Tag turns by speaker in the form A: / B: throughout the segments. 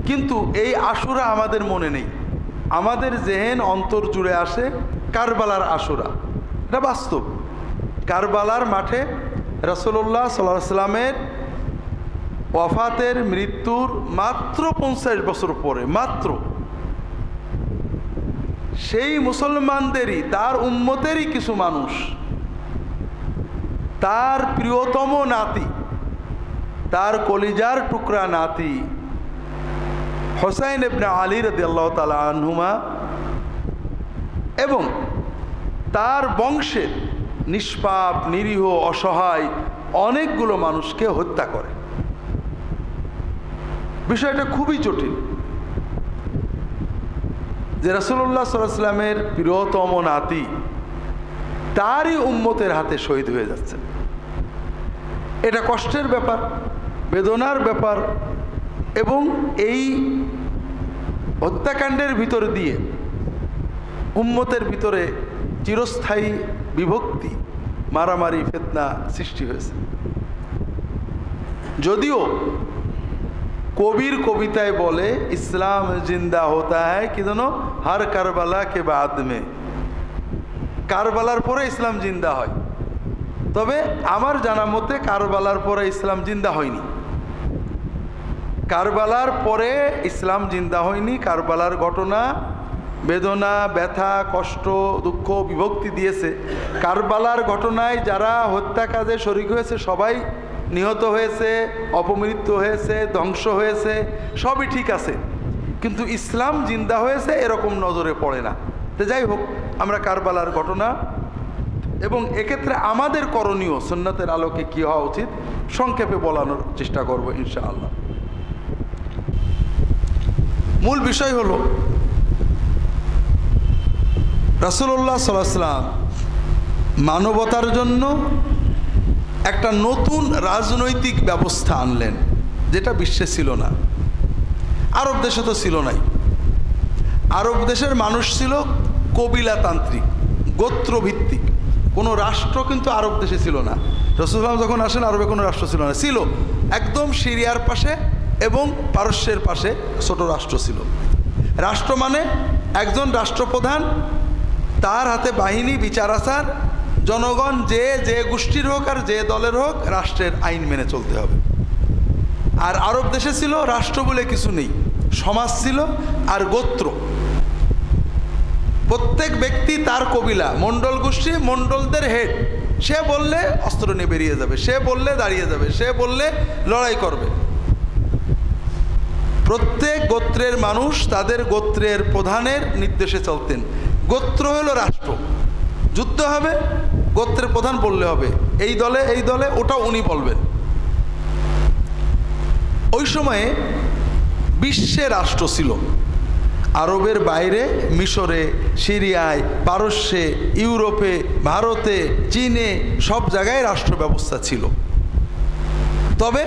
A: কিন্তু এই আশুরা আমাদের মনে নেই। আমাদের জেহেন অন্তর জুড়ে আসে কারবালার আশুরা। এটা বাস্তব। কারবালার মাঠে রাসূলুল্লাহ সাল্লাল্লাহু আলাইহি ওয়াসাল্লামের ওয়াফাতের মৃত্যুর মাত্র 50 বছর পরে, মাত্র সেই মুসলমানদেরই, তার উম্মতেরই কিছু মানুষ তার প্রিয়তম নাতি, তার কলিজার টুকরা নাতি হুসাইন ইবনে আলী রাদিয়াল্লাহু তাআলা আনহুমা এবং তার বংশের নিষ্পাপ নিরীহ অসহায় অনেকগুলো মানুষকে হত্যা করে। বিষয়টা খুবই জটিল যে রাসূলুল্লাহ সাল্লাল্লাহু আলাইহি ওয়াসাল্লামের প্রিয়তম নাতি তারই উম্মতের হাতে শহীদ হয়ে যাচ্ছে। এটা কষ্টের ব্যাপার, বেদনার ব্যাপার, এবং এই হত্যাকাণ্ডের ভিতর দিয়ে উম্মতের ভিতরে চিরস্থায়ী বিভক্তি, মারামারি, ফিতনা সৃষ্টি হয়েছে। যদিও কবির কবিতায় বলে ইসলাম জিন্দা হতা হ্যায় কি জানো, হার কারবালা কে বাদ মে, কারবালার পরে ইসলাম জিন্দা হয়। তবে আমার জানা মতে কারবালার পরে ইসলাম জিন্দা হয়নি। কারবালার পরে ইসলাম জিন্দা হয়নি। কারবালার ঘটনা বেদনা, ব্যথা, কষ্ট, দুঃখ, বিভক্তি দিয়েছে। কারবালার ঘটনায় যারা হত্যা কাজে শরীক হয়েছে সবাই নিহত হয়েছে, অপমৃত্যু হয়েছে, ধ্বংস হয়েছে, সবই ঠিক আছে, কিন্তু ইসলাম জিন্দা হয়েছে এরকম নজরে পড়ে না। তো যাই হোক, আমরা কারবালার ঘটনা এবং এক্ষেত্রে আমাদের করণীয় সুন্নতের আলোকে কী হওয়া উচিত সংক্ষেপে বলানোর চেষ্টা করব ইনশাআল্লাহ। মূল বিষয় হলো রাসূলুল্লাহ সাল্লাল্লাহু আলাইহি ওয়াসাল্লাম মানবতার জন্য একটা নতুন রাজনৈতিক ব্যবস্থা আনলেন, যেটা বিশ্বে ছিল না। আরব দেশে তো ছিল নাই। আরব দেশের মানুষ ছিল কবিলাতান্ত্রিক, গোত্রভিত্তিক। কোনো রাষ্ট্র কিন্তু আরব দেশে ছিল না। রাসূলুল্লাহ যখন আসেন আরবে কোনো রাষ্ট্র ছিল না। ছিল একদম সিরিয়ার পাশে এবং পারস্যের পাশে ছোট রাষ্ট্র ছিল। রাষ্ট্র মানে একজন রাষ্ট্রপ্রধান, তার হাতে বাহিনী, বিচার আচার, জনগণ যে যে গোষ্ঠীর হোক আর যে দলের হোক রাষ্ট্রের আইন মেনে চলতে হবে। আর আরব দেশে ছিল রাষ্ট্র বলে কিছু নেই, সমাজ ছিল আর গোত্র। প্রত্যেক ব্যক্তি তার কবিলা, মণ্ডল গোষ্ঠী, মণ্ডলদের হেড। সে বললে অস্ত্র নিয়ে বেরিয়ে যাবে, সে বললে দাঁড়িয়ে যাবে, সে বললে লড়াই করবে। প্রত্যেক গোত্রের মানুষ তাদের গোত্রের প্রধানের নির্দেশে চলতেন। গোত্র হলো রাষ্ট্র। যুদ্ধ হবে, গোত্রের প্রধান বললে হবে এই দলে এই দলে, ওটা উনি বলবেন। ওই সময়ে বিশ্বে রাষ্ট্র ছিল। আরবের বাইরে মিশরে, সিরিয়ায়, পারস্যে, ইউরোপে, ভারতে, চীনে সব জায়গায় রাষ্ট্র ব্যবস্থা ছিল। তবে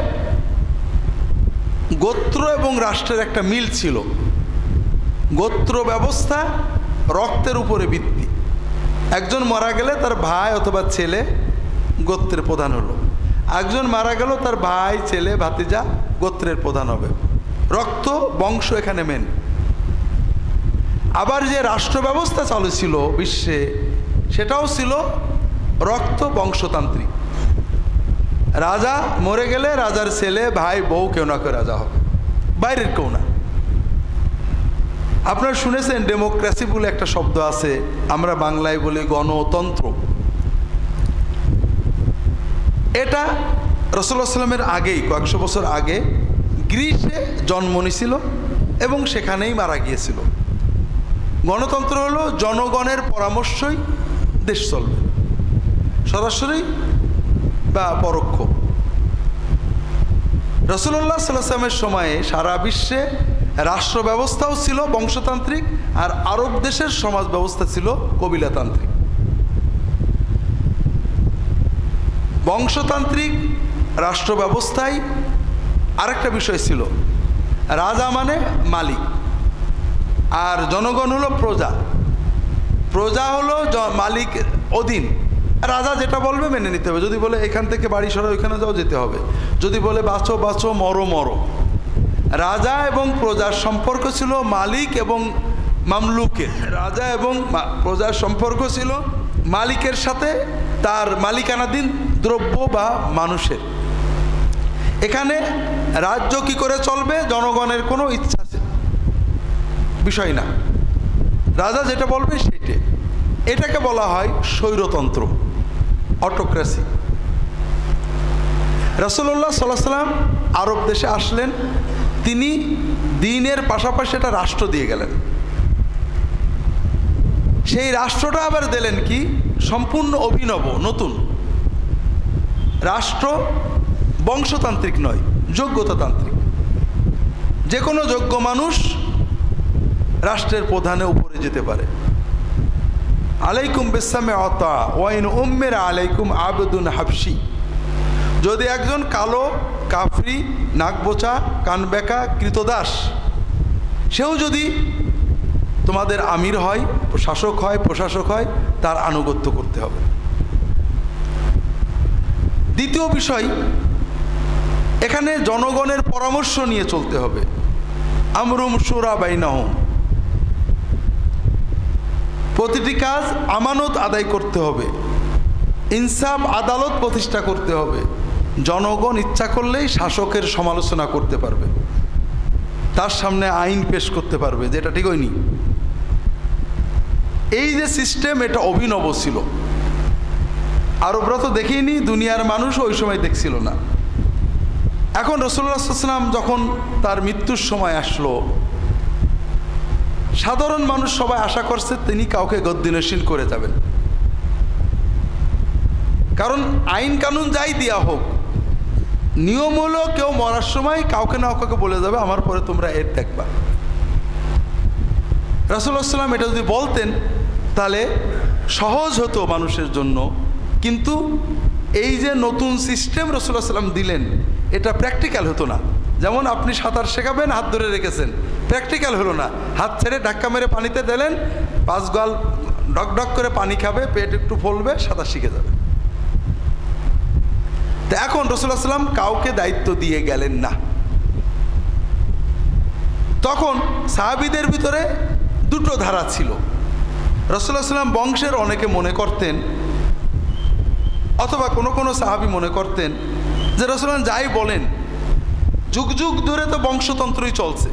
A: গোত্র এবং রাষ্ট্রের একটা মিল ছিল। গোত্র ব্যবস্থা রক্তের উপরে ভিত্তি। একজন মারা গেলে তার ভাই অথবা ছেলে গোত্রের প্রধান হলো, একজন মারা গেল তার ভাই, ছেলে, ভাতিজা গোত্রের প্রধান হবে। রক্ত, বংশ এখানে মেন। আবার যে রাষ্ট্র ব্যবস্থা চালু ছিল বিশ্বে, সেটাও ছিল রক্ত বংশতান্ত্রিক। রাজা মরে গেলে রাজার ছেলে, ভাই, বউ কেউ না কেউ রাজা হবে, বাইরের কেউ না। আপনারা শুনেছেন ডেমোক্রেসি বলে একটা শব্দ আছে, আমরা বাংলায় বলি গণতন্ত্র। এটা রাসূলুল্লাহ সাল্লামের আগেই, কয়েকশো বছর আগে গ্রিসে জন্ম নিয়েছিল এবং সেখানেই মারা গিয়েছিল। গণতন্ত্র হলো জনগণের পরামর্শই দেশ চলবে, সরাসরি বা পরোক্ষ। রাসূলুল্লাহ সাল্লাল্লাহু আলাইহি ওয়াসাল্লামের সময়ে সারা বিশ্বে রাষ্ট্র ব্যবস্থাও ছিল বংশতান্ত্রিক, আর আরব দেশের সমাজ ব্যবস্থা ছিল কবিলাতান্ত্রিক। বংশতান্ত্রিক রাষ্ট্র ব্যবস্থায় আরেকটা বিষয় ছিল, রাজা মানে মালিক আর জনগণ হলো প্রজা। প্রজা হলো মালিক অধীন, রাজা যেটা বলবে মেনে নিতে হবে। যদি বলে এখান থেকে বাড়ি সরা ওইখানে যাও, যেতে হবে। যদি বলে বাঁচো বাঁচো, মরো মরো। রাজা এবং প্রজার সম্পর্ক ছিল মালিক এবং মামলুকের। রাজা এবং প্রজার সম্পর্ক ছিল মালিকের সাথে তার মালিকানাধীন দ্রব্য বা মানুষের। এখানে রাজ্য কি করে চলবে জনগণের কোনো ইচ্ছা বিষয় না, রাজা যেটা বলবে সেটাই। এটাকে বলা হয় স্বৈরতন্ত্র, অটোক্রেসি। রাসূলুল্লাহ সাল্লাল্লাহু আলাইহি ওয়াসাল্লাম আরব দেশে আসলেন, তিনি দ্বীনের পাশাপাশি একটা রাষ্ট্র দিয়ে গেলেন। সেই রাষ্ট্রটা আবার দিলেন কি সম্পূর্ণ অভিনব নতুন রাষ্ট্র, বংশতান্ত্রিক নয়, যোগ্যতাতান্ত্রিক। যে কোনো যোগ্য মানুষ রাষ্ট্রের প্রধানে উপরে যেতে পারে। আলাইকুম বিসসামিআতা ওয়া ইন উম্মিরা আলাইকুম আবদুন হাবশি। যদি একজন কালো কাফরি নাকবোচা কানবেকা কৃতদাস সেও যদি তোমাদের আমির হয়, শাসক হয়, প্রশাসক হয়, তার আনুগত্য করতে হবে। দ্বিতীয় বিষয়, এখানে জনগণের পরামর্শ নিয়ে চলতে হবে। আমরুম শুরা বাইনাহুম, প্রতিটি কাজ আমানত আদায় করতে হবে, ইনসাফ আদালত প্রতিষ্ঠা করতে হবে। জনগণ ইচ্ছা করলেই শাসকের সমালোচনা করতে পারবে, তার সামনে আইন পেশ করতে পারবে, যেটা ঠিক হয়নি। এই যে সিস্টেম, এটা অভিনব ছিল। আরবরা তো দেখেইনি, দুনিয়ার মানুষ ওই সময় দেখছিল না। এখন রাসূলুল্লাহ সাল্লাল্লাহু আলাইহি ওয়াসাল্লাম যখন তার মৃত্যুর সময় আসলো, সাধারণ মানুষ সবাই আশা করছে তিনি কাউকে গদ্দিনশীল করে যাবেন। কারণ আইন কানুন যাই দেওয়া হোক, নিয়ম হলো কেউ মরার সময় কাউকে না কাউকে বলে যাবে আমার পরে তোমরা এর দেখবা। রাসূলুল্লাহ সাল্লাল্লাহু আলাইহি ওয়াসাল্লাম এটা যদি বলতেন তাহলে সহজ হতো মানুষের জন্য। কিন্তু এই যে নতুন সিস্টেম রাসূলুল্লাহ সাল্লাল্লাহু আলাইহি ওয়াসাল্লাম দিলেন, এটা প্র্যাকটিক্যাল হতো না। যেমন আপনি সাঁতার শেখাবেন, হাত ধরে রেখেছেন, প্র্যাকটিক্যাল হলো না। হাত ছেড়ে ধাক্কা মেরে পানিতে দিলেন, 5 গাল ডক ডক করে পানি খাবে, পেট একটু ফলবে, সাঁতার শিখে যাবে। তো এখন রাসূলুল্লাহ সাল্লাল্লাহু আলাইহি ওয়াসাল্লাম কাউকে দায়িত্ব দিয়ে গেলেন না। তখন সাহাবীদের ভিতরে দুটো ধারা ছিল। রাসূলুল্লাহ সাল্লাল্লাহু আলাইহি ওয়াসাল্লাম বংশের অনেকে মনে করতেন, অথবা কোনো কোনো সাহাবী মনে করতেন যে রাসূলুল্লাহ যাই বলেন, যুগ যুগ ধরে তো বংশতন্ত্রই চলছে।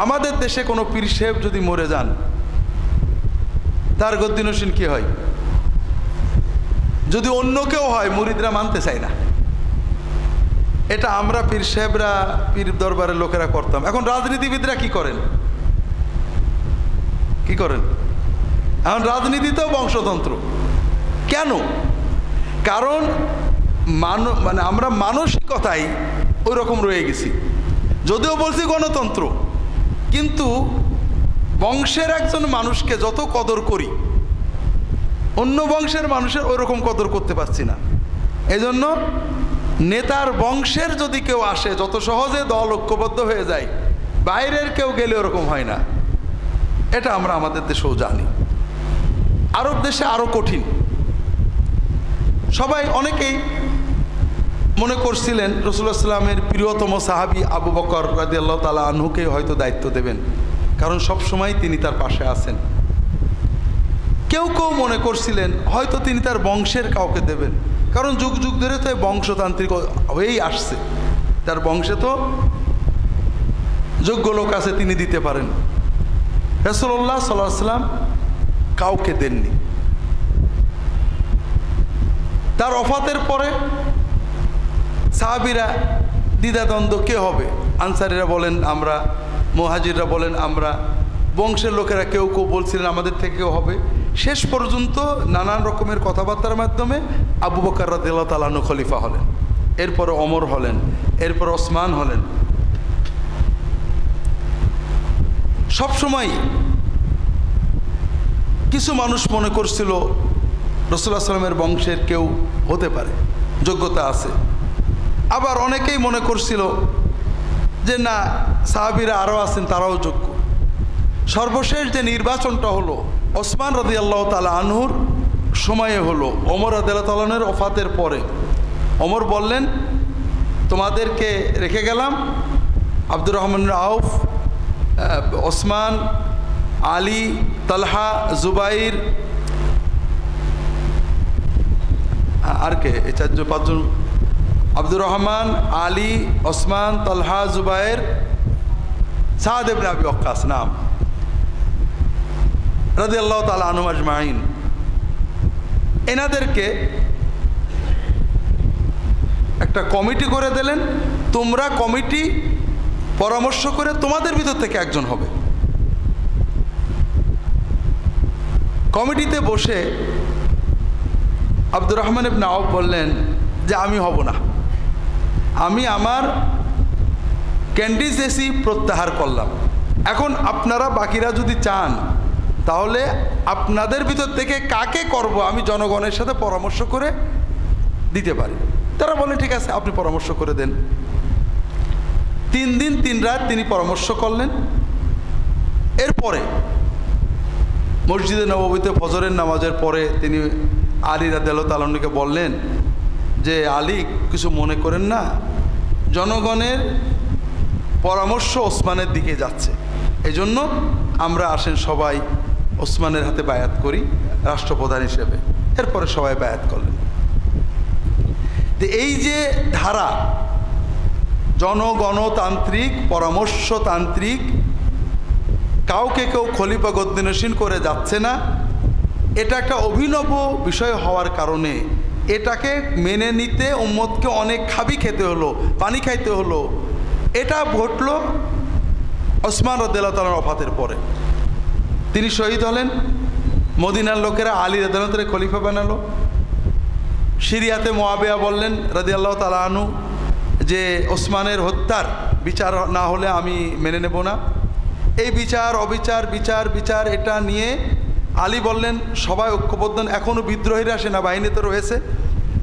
A: আমাদের দেশে কোনো পীর সাহেব যদি মরে যান, তার গদ্দিনশীল কি হয়? যদি অন্য কেউ হয়, মুরিদরা মানতে চায় না। এটা আমরা পীর সাহেবরা, পীর দরবারের লোকেরা করতাম। এখন রাজনীতিবিদরা কি করেন? কি করেন? এখন রাজনীতিতেও বংশতন্ত্র। কেন? কারণ মানে আমরা মানসিকতাই ওই রকম রয়ে গেছি। যদিও বলছি গণতন্ত্র, কিন্তু বংশের একজন মানুষকে যত কদর করি, অন্য বংশের মানুষের ওই রকম কদর করতে পারছি না। এই জন্য নেতার বংশের যদি কেউ আসে, যত সহজে দল ঐক্যবদ্ধ হয়ে যায়, বাইরের কেউ গেলে ওরকম হয় না। এটা আমরা আমাদের দেশেও জানি। আরব দেশে আরও কঠিন। সবাই অনেকেই মনে করছিলেন রাসূলুল্লাহ সাল্লাল্লাহু আলাইহি ওয়াসাল্লামের প্রিয়তম সাহাবী আবু বকর রাদিয়াল্লাহু তাআলা আনহুকে হয়তো দায়িত্ব দেবেন, কারণ সব সময় তিনি তার পাশে আছেন। কেউ কেউ মনে করছিলেন হয়তো তিনি তার বংশের কাউকে দেবেন, কারণ যুগ যুগ ধরে তো বংশতান্ত্রিক হয়েই আসছে। তার বংশে তো যোগ্য লোক আছে, তিনি দিতে পারেন। রাসূলুল্লাহ সাল্লাল্লাহু আলাইহি ওয়াসাল্লাম কাউকে দেননি। তার ওফাতের পরে সাহাবীরা দ্বিধাদ্বন্দ্ব কে হবে। আনসারীরা বলেন আমরা, মুহাজিররা বলেন আমরা, বংশের লোকেরা কেউ কেউ বলছিলেন আমাদের থেকেও হবে। শেষ পর্যন্ত নানান রকমের কথাবার্তার মাধ্যমে আবু বকর রাদিয়াল্লাহু তাআলা আনহু খলিফা হলেন, এরপরে ওমর হলেন, এরপর ওসমান হলেন। সবসময় কিছু মানুষ মনে করছিল রাসূলুল্লাহ সাল্লাল্লাহু আলাইহি ওয়াসাল্লামের বংশের কেউ হতে পারে, যোগ্যতা আছে। আবার অনেকেই মনে করছিল যে না, সাহাবীরা আরও আছেন, তারাও যোগ্য। সর্বশেষ যে নির্বাচনটা হলো ওসমান রাদিয়াল্লাহু তাআলা আনহুর সময়ে হলো, ওমর রাদিয়াল্লাহু তাআলা আনহুর ওফাতের পরে। ওমর বললেন তোমাদেরকে রেখে গেলাম, আব্দুর রহমান আউফ, ওসমান, আলী, তালহা, জুবাইর, আর কে, এই 4-5 জন, আব্দুর রহমান, আলী, ওসমান, তালহা, জুবাইর, সাদ ইবনে আবি ওয়াক্কাস নাম রাদিয়াল্লাহু তাআলা আনহুম আজমাইন। এনাদেরকে একটা কমিটি করে দিলেন, তোমরা কমিটি পরামর্শ করে তোমাদের ভিতর থেকে একজন হবে। কমিটিতে বসে আব্দুর রহমান ইবনে আউফ বললেন যে আমি হব না, আমি আমার ক্যান্ডিডেসি প্রত্যাহার করলাম। এখন আপনারা বাকিরা যদি চান তাহলে আপনাদের ভিতর থেকে কাকে করব আমি জনগণের সাথে পরামর্শ করে দিতে পারি। তারা বলেন ঠিক আছে, আপনি পরামর্শ করে দেন। 3 দিন 3 রাত তিনি পরামর্শ করলেন। এরপরে মসজিদে নববীতে ফজরের নামাজের পরে তিনি আলী রাদিয়াল্লাহু তাআলা আনহুকে বললেন যে আলী, কিছু মনে করেন না, জনগণের পরামর্শ ওসমানের দিকে যাচ্ছে, এজন্য আমরা আসেন সবাই ওসমানের হাতে বায়াত করি রাষ্ট্রপ্রধান হিসেবে। এরপরে সবাই বায়াত করলেন। তো এই যে ধারা, জনগণতান্ত্রিক, পরামর্শতান্ত্রিক, কাউকে কেউ খলিফা গদ্দিনশীন করে যাচ্ছে না, এটা একটা অভিনব বিষয় হওয়ার কারণে এটাকে মেনে নিতে উম্মতকে অনেক খাবি খেতে হলো, পানি খাইতে হলো। এটা ঘটলো ওসমান রাদিয়াল্লাহু তাআলার ওফাতের পরে। তিনি শহীদ হলেন। মদিনার লোকেরা আলী রাদিয়াল্লাহু তাআলা খলিফা বানালো। সিরিয়াতে মুআবিয়া বললেন রাদিয়াল্লাহু তাআলা আনহু যে ওসমানের হত্যার বিচার না হলে আমি মেনে নেব না। এই বিচার অবিচার, বিচার বিচার, এটা নিয়ে আলী বললেন সবাই ঐক্যবদ্ধ, এখনও বিদ্রোহীরা সেনাবাহিনীতে রয়েছে,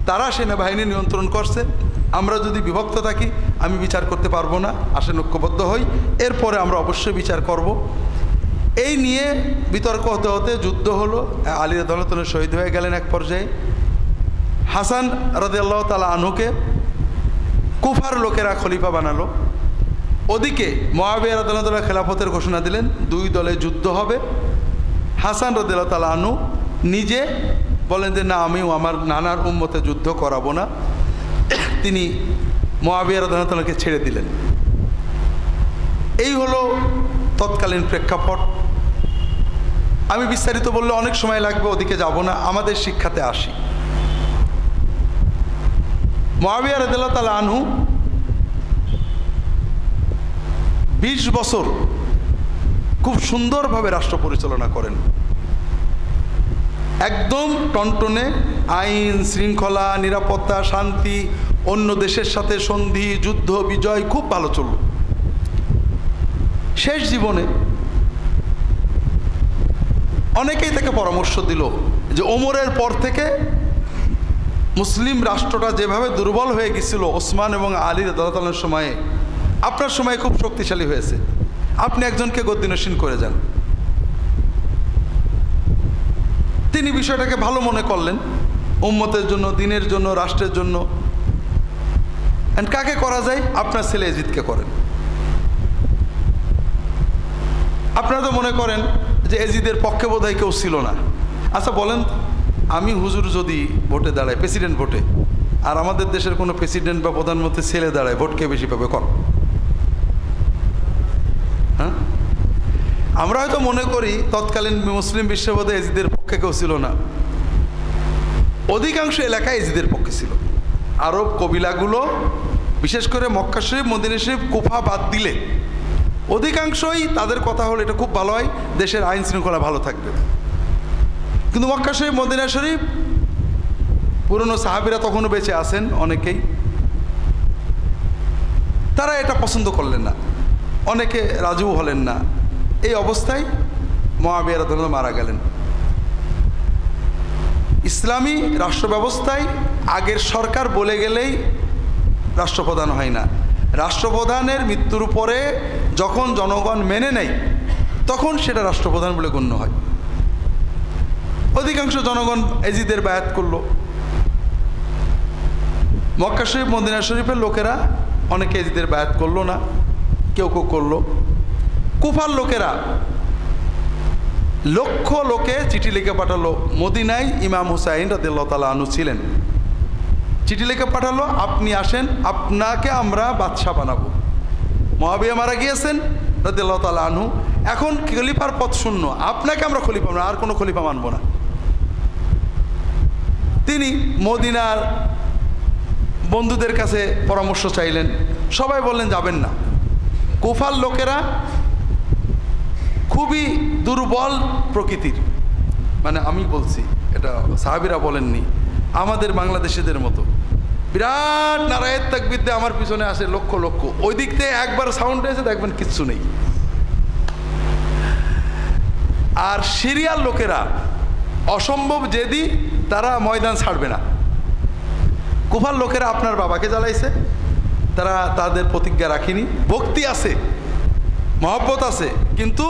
A: তারা সেনাবাহিনী নিয়ন্ত্রণ করছে, আমরা যদি বিভক্ত থাকি আমি বিচার করতে পারবো না, আসেন ঐক্যবদ্ধ হই, এরপরে আমরা অবশ্যই বিচার করব। এই নিয়ে বিতর্ক হতে হতে যুদ্ধ হলো। আলী রাদিয়াল্লাহু তাআলা শহীদ হয়ে গেলেন। এক পর্যায়ে হাসান রাদিয়াল্লাহু তাআলা আনহুকে কুফার লোকেরা খলিফা বানালো। ওদিকে মুআবিয়া রাদিয়াল্লাহু তাআলা খেলাফতের ঘোষণা দিলেন, 2 দলে যুদ্ধ হবে। হাসান রাদিয়াল্লাহু তাআলা আনহু নিজে বলেন যে না, আমিও আমার নানার উম্মতে যুদ্ধ করাবো না। তিনি মুআবিয়া রাদিয়াল্লাহু তাআলাকে ছেড়ে দিলেন। এই হলো তৎকালীন প্রেক্ষাপট। আমি বিস্তারিত বললে অনেক সময় লাগবে, ওদিকে যাব না, আমাদের শিক্ষাতে আসি। মুআবিয়া রাদিয়াল্লাহু তাআলা আনহু 20 বছর খুব সুন্দরভাবে রাষ্ট্র পরিচালনা করেন। একদম টনটনে আইন শৃঙ্খলা, নিরাপত্তা, শান্তি, অন্য দেশের সাথে সন্ধি, যুদ্ধ, বিজয় খুব ভালো চলল। শেষ জীবনে অনেকেই তাকে পরামর্শ দিল যে ওমরের পর থেকে মুসলিম রাষ্ট্রটা যেভাবে দুর্বল হয়ে গেছিল ওসমান এবং আলী রাদিয়াল্লাহু তাআলার সময়ে, আপনার সময় খুব শক্তিশালী হয়েছে, আপনি একজনকে গদ্দিনশীন করে যান। তিনি বিষয়টাকে ভালো মনে করলেন, উম্মতের জন্য, দিনের জন্য, রাষ্ট্রের জন্য। কাকে করা যায়? আপনার ছেলে এজিদকে করেন। আপনারা তো মনে করেন যে এজিদের পক্ষে বোধহয় কেউ ছিল না। আচ্ছা বলেন, আমি হুজুর যদি ভোটে দাঁড়াই, প্রেসিডেন্ট ভোটে, আর আমাদের দেশের কোনো প্রেসিডেন্ট বা প্রধানমন্ত্রী ছেলে দাঁড়ায়, ভোট কে বেশি পাবে? কর। হ্যাঁ, আমরা হয়তো মনে করি তৎকালীন মুসলিম বিশ্বে বোধহয় এজিদের পক্ষে কেউ ছিল না। অধিকাংশ এলাকায় এজিদের পক্ষে ছিল। আরব কবিলাগুলো, বিশেষ করে মক্কা শরীফ, মদিনা শরীফ, কুফা বাদ দিলে অধিকাংশই তাদের কথা হলো এটা খুব ভালো হয়, দেশের আইন শৃঙ্খলা ভালো থাকবে। কিন্তু মক্কা শরীফ, মদিনা শরীফ, পুরনো সাহাবীরা তখনও বেঁচে আছেন অনেকেই, তারা এটা পছন্দ করলেন না, অনেকে রাজিও হলেন না। এই অবস্থায় মুআবিয়া রাদিয়াল্লাহু তাআলা মারা গেলেন। ইসলামী রাষ্ট্র ব্যবস্থায় আগের সরকার বলে গেলেই রাষ্ট্রপ্রধান হয় না। রাষ্ট্রপ্রধানের মৃত্যুর পরে যখন জনগণ মেনে নেয় তখন সেটা রাষ্ট্রপ্রধান বলে গণ্য হয়। অধিকাংশ জনগণ এজিদের বায়াত করল। মক্কা শরীফ, মদিনা শরীফের লোকেরা অনেকে এজিদের বায়াত করলো না। কেউ কেউ করলো। কুফার লোকেরা লক্ষ লোকে চিঠি লিখে পাঠালো মদিনায়। ইমাম হুসাইন রাদিয়াল্লাহু তাআলা আনহু ছিলেন। চিঠি লিখে পাঠালো, আপনি আসেন, আপনাকে আমরা বাদশাহ বানাবো। মুআবিয়া মারা গিয়েছেন রাদিয়াল্লাহু তাআলা আনহু, এখন খলিফার পদ শূন্য, আপনাকে আমরা খলিফা মানব, আর কোনো খলিফা মানব না। তিনি মদিনার বন্ধুদের কাছে পরামর্শ চাইলেন, সবাই বললেন যাবেন না। কুফার লোকেরা খুবই দুর্বল প্রকৃতির, মানে আমি বলছি, এটা সাহাবীরা বলেননি, আমাদের বাংলাদেশিদের মতো বিরাট নারায়ের তাকবীর দিয়ে আমার পিছনে আসে লক্ষ লক্ষ, ওই দিক থেকে একবার সাউন্ড এসে দেখবেন কিচ্ছু নেই। আর সিরিয়ার লোকেরা অসম্ভব জেদি, তারা ময়দান ছাড়বে না। কুফার লোকেরা আপনার বাবাকে জ্বালাইছে, তারা তাদের প্রতিজ্ঞা রাখেনি। ভক্তি আছে, মহব্বত আছে, কিন্তু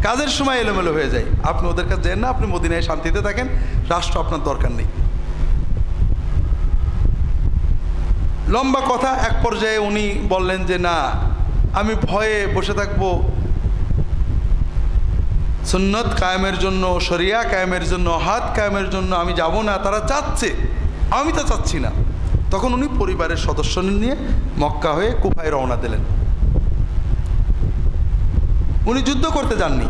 A: কাজের সময় এলোমেলো হয়ে যায়। আপনি ওদের কাছে যান না, আপনি মদিনায় শান্তিতে থাকেন, রাষ্ট্র আপনার দরকার নেই। লম্বা কথা, এক পর্যায়ে উনি বললেন যে না, আমি ভয়ে বসে থাকবো, সুন্নত কায়েমের জন্য, শরিয়া কায়েমের জন্য, হাত কায়েমের জন্য আমি যাব না। তারা চাচ্ছে, আমি তো চাচ্ছি না। তখন উনি পরিবারের সদস্য নিয়ে মক্কা হয়ে কুফায় রওনা দিলেন। উনি যুদ্ধ করতে যাননি,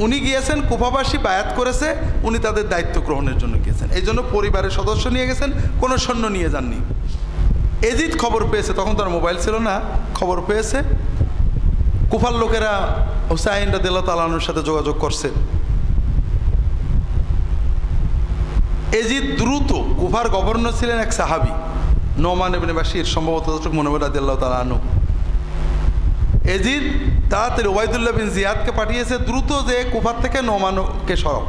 A: উনি গিয়েছেন, কুফাবাসী বায়াত করেছে, উনি তাদের দায়িত্ব গ্রহণের জন্য গিয়েছেন। এই জন্য পরিবারের সদস্য নিয়ে গেছেন, কোনো সৈন্য নিয়ে যাননি। এজিদ খবর পেয়েছে, তখন তার মোবাইল ছিল না, খবর পেয়েছে। কুফার লোকেরা হুসাইন রাদিয়াল্লাহু তাআলা আনহুর সাথে যোগাযোগ করছে। এজিদ দ্রুত, কুফার গভর্নর ছিলেন এক সাহাবী নোমান ইবনে বাশির, সম্ভবত মনে হয় রাদিয়াল্লাহু তাআলা আনহু। এজিদ তাড়াতাড়ি ওবাইদুল্লাহ বিন জিয়াদকে পাঠিয়েছে, দ্রুত যে কুফার থেকে নোমানকে সরাও,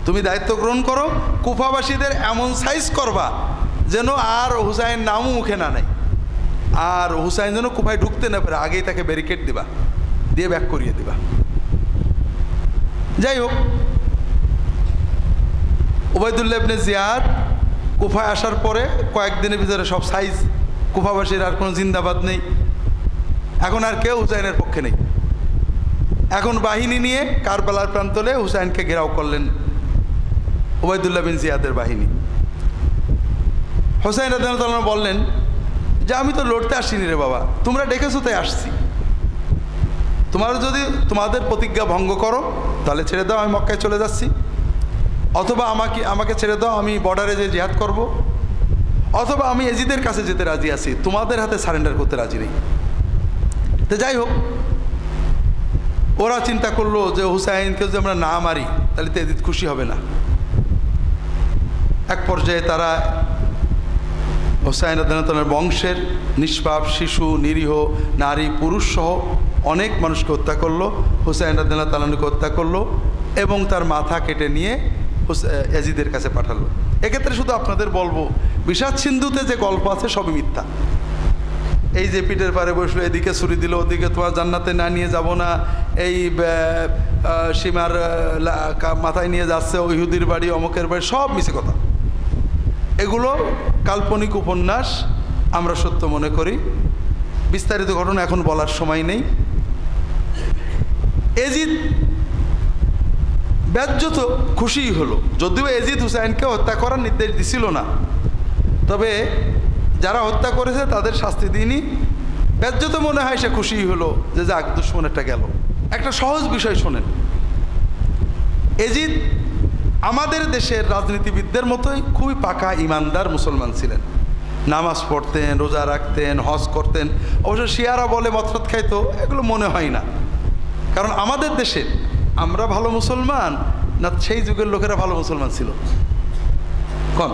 A: তুমি দায়িত্ব গ্রহণ করো, কুফাবাসীদের এমন সাইজ করবা যেন আর হুসাইন নামও মুখে না নেয়, আর হুসাইন যেন কুফায় ঢুকতে না পারে, আগেই তাকে ব্যারিকেড দিবা, দিয়ে ব্যাক করিয়ে দিবা। যাই হোক, ওবাইদুল্লাহ ইবনে জিয়াদ কুফায় আসার পরে কয়েকদিনের ভিতরে সব সাইজ, কুফাবাসীর আর কোনো জিন্দাবাদ নেই, এখন আর কেউ হুসাইনের পক্ষে নেই। এখন বাহিনী নিয়ে কারবালার প্রান্তরে হুসাইনকে ঘেরাও করলেন ওবাইদুল্লাহ বিন জিয়াদের বাহিনী। হুসাইন রাদিয়াল্লাহু তাআলা বললেন যে আমি তো লড়তে আসিনি রে বাবা, তোমরা ডেকেছো তাই আসছি। তোমরা যদি তোমাদের প্রতিজ্ঞা ভঙ্গ করো তাহলে ছেড়ে দাও, আমি মক্কায় চলে যাচ্ছি, অথবা আমাকে ছেড়ে দাও, আমি বর্ডারে যে জিহাদ করব, অথবা আমি এজিদের কাছে যেতে রাজি আছি, তোমাদের হাতে সারেন্ডার করতে রাজি নেই। তো যাই হোক, ওরা চিন্তা করলো যে হুসাইনকে যদি আমরা না মারি তাহলে তো এজিদ খুশি হবে না। এক পর্যায়ে তারা হুসাইন রাদিয়াল্লাহু তাআলার বংশের নিষ্পাপ শিশু, নিরীহ নারী, পুরুষ সহ অনেক মানুষকে হত্যা করলো, হুসাইন রাদিয়াল্লাহু তাআলাকে হত্যা করলো এবং তার মাথা কেটে নিয়ে এজিদের কাছে পাঠালো। এক্ষেত্রে শুধু আপনাদের বলবো, বিষাদ সিন্ধুতে যে গল্প আছে সবই মিথ্যা। এই যে পিঠের পারে বসলো, এদিকে ছুরি দিল, ওদিকে তোমার জান্নাতে না নিয়ে যাব না, এই সীমার মাথায় নিয়ে যাচ্ছে, ইহুদির বাড়ি, অমুকের বাড়ি, সব মিছে কথা। এগুলো কাল্পনিক উপন্যাস, আমরা সত্য মনে করি। বিস্তারিত ঘটনা এখন বলার সময় নেই। এজিদ ব্যাজ্যত খুশিই হলো, যদিও এজিদ হুসাইনকে হত্যা করার নির্দেশ দিছিল না, তবে যারা হত্যা করেছে তাদের শাস্তি দিইনি। ব্যাজ্যত মনে হয় সে খুশিই হলো যে যাক, দুশ্মনেরটা গেল। একটা সহজ বিষয় শোনেন, এজিদ আমাদের দেশের রাজনীতিবিদদের মতোই খুবই পাকা ইমানদার মুসলমান ছিলেন, নামাজ পড়তেন, রোজা রাখতেন, হজ করতেন। অবশ্য শিয়ারা বলে মতরত খাইতো, এগুলো মনে হয় না, কারণ আমাদের দেশে আমরা ভালো মুসলমান না সেই যুগের লোকেরা ভালো মুসলমান ছিল? কোন?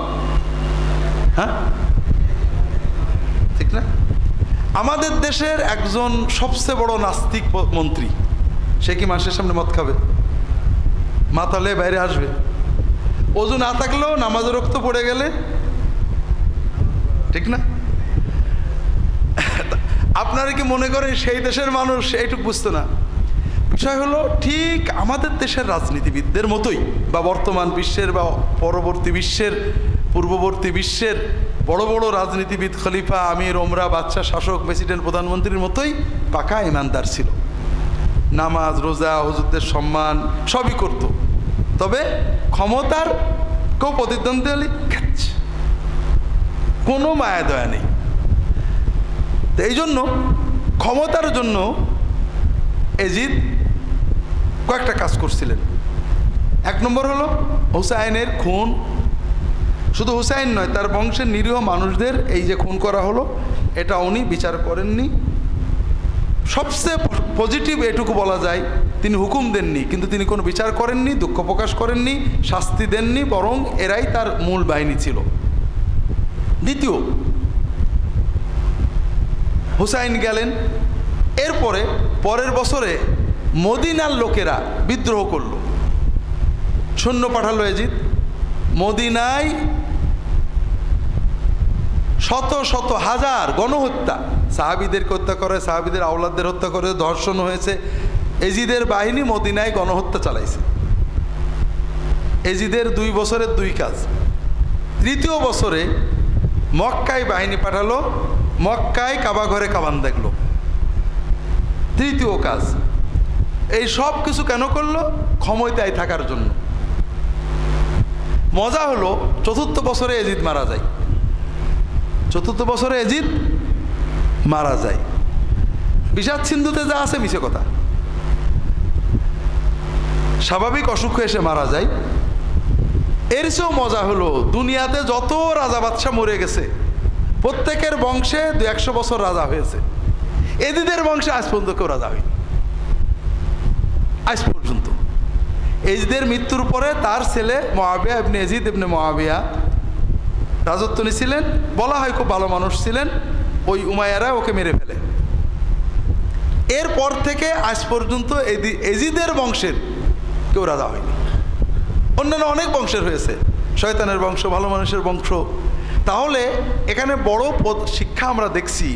A: হ্যাঁ, ঠিক না? আমাদের দেশের একজন সবচেয়ে বড় নাস্তিক মন্ত্রী, সে কি মানুষের সামনে মদ খাবে? মাতালে বাইরে আসবে। ওযু না থাকলেও নামাজের রক্ত পড়ে গেলে, ঠিক না? আপনারা কি মনে করেন সেই দেশের মানুষ এইটুকু বুঝতো না? বিষয় হলো ঠিক আমাদের দেশের রাজনীতিবিদদের মতোই, বা বর্তমান বিশ্বের বা পরবর্তী বিশ্বের, পূর্ববর্তী বিশ্বের বড় বড় রাজনীতিবিদ, খলিফা, আমির, ওমরা, বাদশাহ, শাসক, প্রেসিডেন্ট, প্রধানমন্ত্রীর মতোই পাকা ইমানদার ছিল। নামাজ, রোজা, হুজুরদের সম্মান সবই করত। তবে ক্ষমতার কেউ প্রতিদ্বন্দ্বী হলে কোনো মায়া দয়া নেই। তো এই জন্য ক্ষমতার জন্য এজিদ কয়েকটা কাজ করছিলেন। এক নম্বর হলো হুসাইনের খুন। শুধু হুসাইন নয়, তার বংশের নিরীহ মানুষদের এই যে খুন করা হলো, এটা উনি বিচার করেননি। সবচেয়ে পজিটিভ এটুকু বলা যায়, তিনি হুকুম দেননি, কিন্তু তিনি কোনো বিচার করেননি, দুঃখ প্রকাশ করেননি, শাস্তি দেননি, বরং এরাই তার মূল বাহিনী ছিল। দ্বিতীয়, হুসাইন গেলেন, এরপরে পরের বছরে মদিনার লোকেরা বিদ্রোহ করল, সৈন্য পাঠালো এজিদ। মদিনায় শত শত হাজার গণহত্যা, সাহাবীদেরকে হত্যা করে, সাহাবীদের আওলাদদের হত্যা করে, ধর্ষণ হয়েছে। এজিদের বাহিনী মদিনায় গণহত্যা চালাইছে। এজিদের 2 বছরের 2 কাজ। তৃতীয় বছরে মক্কায় বাহিনী পাঠালো, মক্কায় কাবা ঘরে কাবান দেখলো। তৃতীয় কাজ। এই সব কিছু কেন করলো? ক্ষমতায় থাকার জন্য। মজা হলো, চতুর্থ বছরে এজিদ মারা যায়। চতুর্থ বছরে এজিদ মারা যায়। বিষাদ সিন্ধুতে যা আছে মিছে কথা। স্বাভাবিক অসুখ এসে মারা যায়। এর চেয়েও মজা হলো, দুনিয়াতে যত রাজা বাদশাহ মরে গেছে, প্রত্যেকের বংশে 200 বছর রাজা হয়েছে। এজিদের বংশে আজ পর্যন্ত কেউ রাজা হয়নি, আজ পর্যন্ত। এজিদের মৃত্যুর পরে তার ছেলে মুআবিয়া ইবনে এজিদ ইবনে মুআবিয়া রাজত্ব নিয়েছিলেন। বলা হয় খুব ভালো মানুষ ছিলেন। ওই উমাইয়ারা ওকে মেরে ফেলে। এরপর থেকে আজ পর্যন্ত এজিদের বংশের কেউ রাজা হয়নি। অন্যান্য অনেক বংশের হয়েছে, শয়তানের বংশ, ভালো মানুষের বংশ। তাহলে এখানে বড় শিক্ষা আমরা দেখছি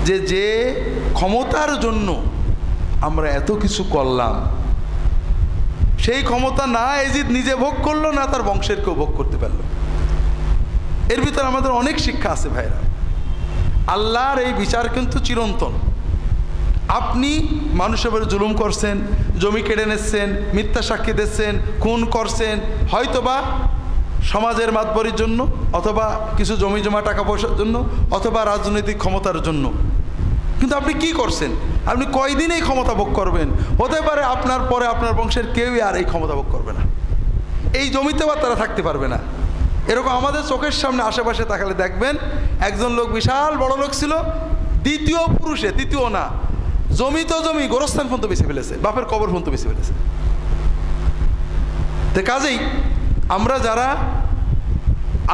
A: যে যে ক্ষমতার জন্য আমরা এত কিছু করলাম, সেই ক্ষমতা না এজিদ নিজে ভোগ করলো, না তার বংশের কেউ ভোগ করতে পারলো। এর ভিতরে আমাদের অনেক শিক্ষা আছে ভাইরা। আল্লাহর এই বিচার কিন্তু চিরন্তন। আপনি মানুষের উপরে জুলুম করছেন, জমি কেড়ে নিচ্ছেন, মিথ্যা সাক্ষী দিচ্ছেন, খুন করছেন, হয়তোবা সমাজের মাতবরির জন্য, অথবা কিছু জমি জমা টাকা পয়সার জন্য, অথবা রাজনৈতিক ক্ষমতার জন্য। কিন্তু আপনি কি করছেন? আপনি কয়দিন এই ক্ষমতা ভোগ করবেন? হতে পারে আপনার পরে আপনার বংশের কেউই আর এই ক্ষমতা ভোগ করবে না, এই জমিতেও আর তারা থাকতে পারবে না। এরকম আমাদের চোখের সামনে আশেপাশে তাকালে দেখবেন, একজন লোক বিশাল বড় লোক ছিল, দ্বিতীয় পুরুষে, তৃতীয় না, জমি তো জমি, গোরস্থান পর্যন্ত বেছে ফেলেছে, বাপের কবর পর্যন্ত বেছে ফেলেছে। তো কাজেই আমরা যারা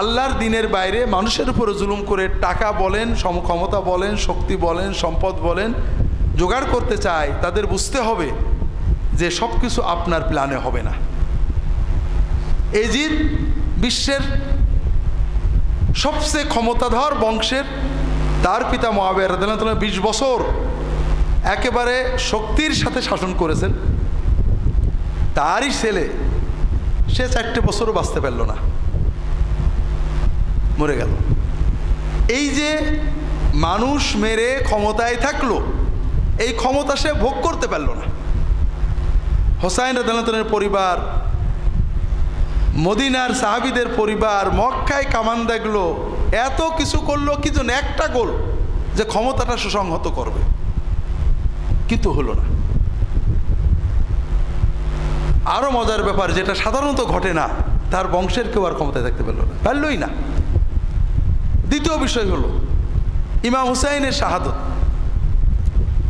A: আল্লাহর দিনের বাইরে মানুষের উপরে জুলুম করে টাকা বলেন, সমক্ষমতা বলেন, শক্তি বলেন, সম্পদ বলেন জোগাড় করতে চায়, তাদের বুঝতে হবে যে সব কিছু আপনার প্ল্যানে হবে না। এজিদ বিশ্বের সবচেয়ে ক্ষমতাধর বংশের, তার পিতা মুআবিয়া রাদিয়াল্লাহু তাআলা 20 বছর একেবারে শক্তির সাথে শাসন করেছেন। তারই ছেলে, সে 4টে বছরও বাঁচতে পারল না, মরে গেল। এই যে মানুষ মেরে ক্ষমতায় থাকলো, এই ক্ষমতা সে ভোগ করতে পারল না। হোসাইন রাদিয়াল্লাহু তাআলার পরিবার, মদিনার সাহাবীদের পরিবার মক্কায় কামান দেখলো, এত কিছু করলো, কি জন্য? একটা গোল, যে ক্ষমতাটা সুসংহত করবে, কিন্তু হলো না। আরো মজার ব্যাপার, যেটা সাধারণত ঘটে না, তার বংশের কেউ আর ক্ষমতায় থাকতে পারল না, পারলই না। দ্বিতীয় বিষয় হলো ইমাম হুসাইনের শাহাদত।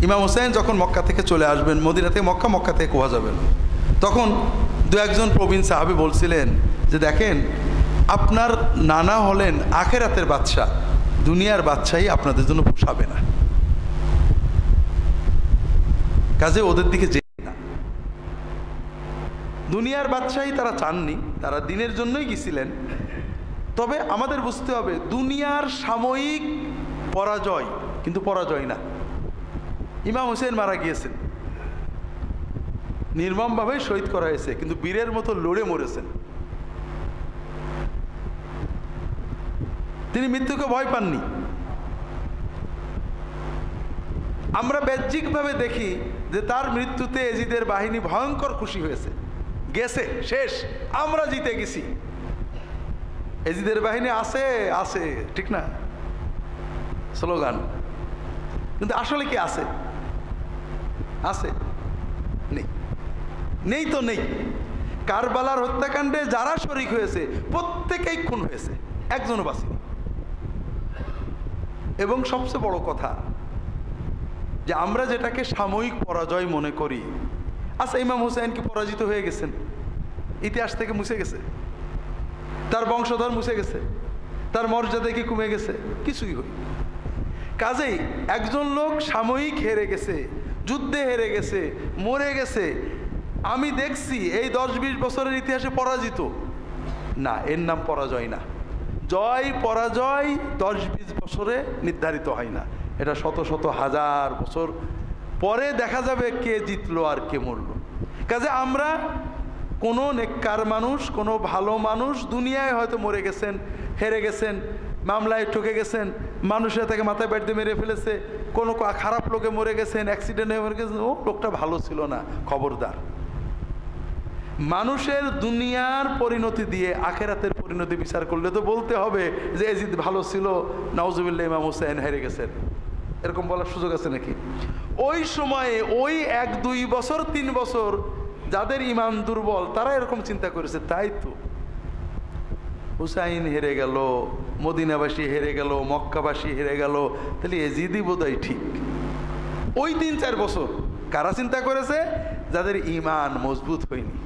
A: ইমাম হুসাইন যখন মক্কা থেকে চলে আসবেন, মদিনা থেকে মক্কা, মক্কা থেকে কুয়া যাবেন, তখন 2-1 প্রবীণ সাহাবী বলছিলেন যে দেখেন, আপনার নানা হলেন আখেরাতের বাদশাহ, দুনিয়ার বাদশাহী আপনাদের জন্য পোষাবে না, কাজে ওদের দিকে যে না। দুনিয়ার বাদশাহী তারা চাননি, তারা দিনের জন্যই গেছিলেন। তবে আমাদের বুঝতে হবে, দুনিয়ার সাময়িক পরাজয় কিন্তু পরাজয় না। ইমাম হুসাইন মারা গিয়েছেন, নির্মমভাবে শহীদ করা হয়েছে, কিন্তু বীরের মতো লড়ে মরেছেন। তিনি মৃত্যুকে ভয় পাননি। আমরা বাহ্যিকভাবে দেখি যে তার মৃত্যুতে এজিদের বাহিনী ভয়ঙ্কর খুশি হয়েছে, গেছে, শেষ, আমরা জিতে গেছি, এজিদের বাহিনী আছে আছে, ঠিক না, স্লোগান। কিন্তু আসলে কি আছে? আছে? নেই, নেই তো নেই। কারবালার হত্যাকাণ্ডে যারা শরীক হয়েছে প্রত্যেকেই খুন হয়েছে, একজনও বাঁচেনি। এবং সবচেয়ে বড় কথা যে আমরা যেটাকে সাময়িক পরাজয় মনে করি, আচ্ছা ইমাম হুসাইন কি পরাজিত হয়ে গেছেন? ইতিহাস থেকে মুছে গেছে? তার বংশধর মুছে গেছে? তার মর্যাদা কি কমে গেছে? কিছুই হই। কাজেই একজন লোক সাময়িক হেরে গেছে, যুদ্ধে হেরে গেছে, মরে গেছে, আমি দেখছি এই 10-20 বছরের ইতিহাসে পরাজিত না, এর নাম পরাজয় না। জয় পরাজয় 10-20 বছরে নির্ধারিত হয় না, এটা শত শত হাজার বছর পরে দেখা যাবে কে জিতলো আর কে মরলো। কাজে আমরা কোনো নেককার মানুষ, কোনো ভালো মানুষ দুনিয়ায় হয়তো মরে গেছেন, হেরে গেছেন, মামলায় ঠকে গেছেন, মানুষের তাকে মাথায় ব্যাট দিয়ে মেরে ফেলেছে, কোনো খারাপ লোকে মরে গেছেন, অ্যাক্সিডেন্টে মরে গেছেন, ও লোকটা ভালো ছিল না, খবরদার। মানুষের দুনিয়ার পরিণতি দিয়ে আখেরাতের পরিণতি বিচার করলে তো বলতে হবে যে এজিদ ভালো ছিল, নাউজুবিল্লাহ ইমাম হুসাইন হেরে গেছেন, এরকম বলার সুযোগ আছে নাকি? ওই সময়ে ওই 1-2 বছর 3 বছর যাদের ইমান দুর্বল তারা এরকম চিন্তা করেছে, তাই তো হুসাইন হেরে গেল, মদিনাবাসী হেরে গেল, মক্কাবাসী হেরে গেল, তাহলে এজিদই বোধহয় ঠিক। ওই 3-4 বছর কারা চিন্তা করেছে? যাদের ইমান মজবুত হয়নি।